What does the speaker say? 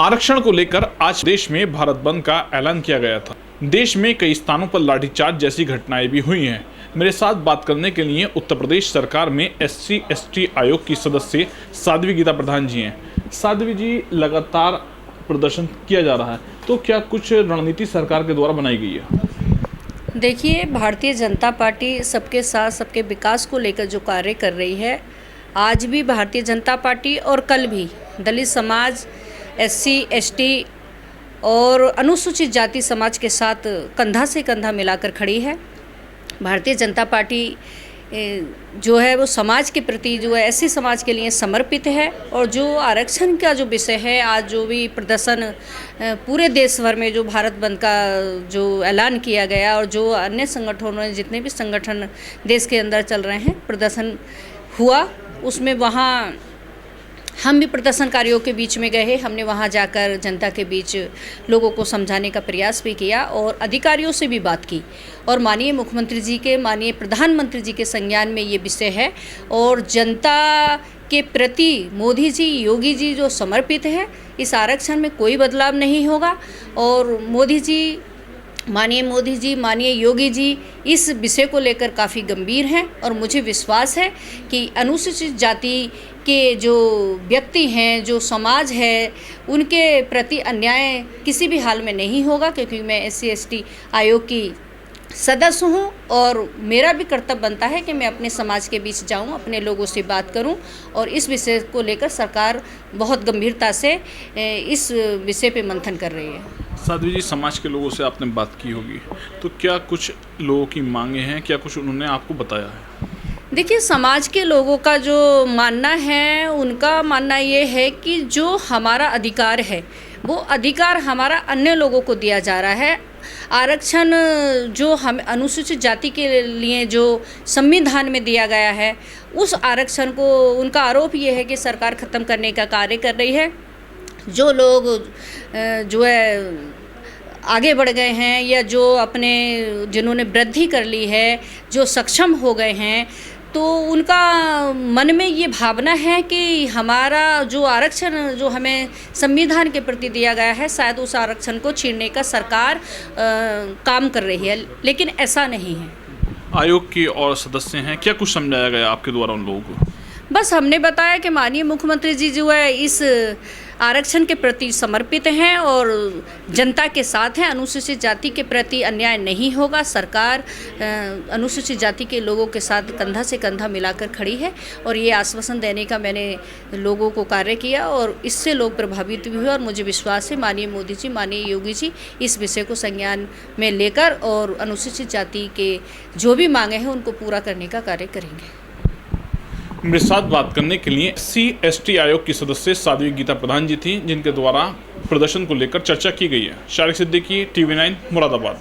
आरक्षण को लेकर आज देश में भारत बंद का ऐलान किया गया था। देश में कई स्थानों पर लाठीचार्ज जैसी घटनाएं भी हुई हैं। मेरे साथ बात करने के लिए उत्तर प्रदेश सरकार में SC/ST आयोग की सदस्य साध्वी गीता प्रधान जी हैं। साध्वी जी, लगातार प्रदर्शन किया जा रहा है, तो क्या कुछ रणनीति सरकार के द्वारा बनाई गई है? देखिए, भारतीय जनता पार्टी सबके साथ सबके विकास को लेकर जो कार्य कर रही है, आज भी भारतीय जनता पार्टी और कल भी दलित समाज, SC/ST और अनुसूचित जाति समाज के साथ कंधा से कंधा मिलाकर खड़ी है। भारतीय जनता पार्टी जो है वो समाज के प्रति जो है SC समाज के लिए समर्पित है। और जो आरक्षण का जो विषय है, आज जो भी प्रदर्शन पूरे देश भर में जो भारत बंद का जो ऐलान किया गया और जो अन्य संगठनों ने जितने भी संगठन देश के अंदर चल रहे हैं प्रदर्शन हुआ, उसमें वहाँ हम भी प्रदर्शनकारियों के बीच में गए। हमने वहाँ जाकर जनता के बीच लोगों को समझाने का प्रयास भी किया और अधिकारियों से भी बात की। और माननीय मुख्यमंत्री जी के, माननीय प्रधानमंत्री जी के संज्ञान में ये विषय है और जनता के प्रति मोदी जी, योगी जी जो समर्पित है, इस आरक्षण में कोई बदलाव नहीं होगा। और मोदी जी, माननीय मोदी जी, माननीय योगी जी इस विषय को लेकर काफ़ी गंभीर हैं। और मुझे विश्वास है कि अनुसूचित जाति के जो व्यक्ति हैं, जो समाज है, उनके प्रति अन्याय किसी भी हाल में नहीं होगा, क्योंकि मैं SC/ST आयोग की सदस्य हूँ और मेरा भी कर्तव्य बनता है कि मैं अपने समाज के बीच जाऊँ, अपने लोगों से बात करूँ। और इस विषय को लेकर सरकार बहुत गंभीरता से इस विषय पे मंथन कर रही है। साध्वी जी, समाज के लोगों से आपने बात की होगी, तो क्या कुछ लोगों की मांगे हैं, क्या कुछ उन्होंने आपको बताया है? देखिए, समाज के लोगों का जो मानना है, उनका मानना ये है कि जो हमारा अधिकार है वो अधिकार हमारा अन्य लोगों को दिया जा रहा है। आरक्षण जो हम अनुसूचित जाति के लिए जो संविधान में दिया गया है, उस आरक्षण को, उनका आरोप ये है कि सरकार ख़त्म करने का कार्य कर रही है। जो लोग जो है आगे बढ़ गए हैं या जो अपने जिन्होंने वृद्धि कर ली है, जो सक्षम हो गए हैं, तो उनका मन में ये भावना है कि हमारा जो आरक्षण जो हमें संविधान के प्रति दिया गया है, शायद उस आरक्षण को छीनने का सरकार काम कर रही है, लेकिन ऐसा नहीं है। आयोग के और सदस्य हैं, क्या कुछ समझाया गया आपके द्वारा उन लोगों को? बस हमने बताया कि माननीय मुख्यमंत्री जी जो है इस आरक्षण के प्रति समर्पित हैं और जनता के साथ हैं। अनुसूचित जाति के प्रति अन्याय नहीं होगा। सरकार अनुसूचित जाति के लोगों के साथ कंधा से कंधा मिलाकर खड़ी है और ये आश्वासन देने का मैंने लोगों को कार्य किया और इससे लोग प्रभावित भी हुए। और मुझे विश्वास है माननीय मोदी जी, माननीय योगी जी इस विषय को संज्ञान में लेकर और अनुसूचित जाति के जो भी मांगे हैं उनको पूरा करने का कार्य करेंगे। मेरे साथ बात करने के लिए SC/ST आयोग की सदस्य साध्वी गीता प्रधान जी थी, जिनके द्वारा प्रदर्शन को लेकर चर्चा की गई है। शारिक सिद्दीकी, TV9, मुरादाबाद।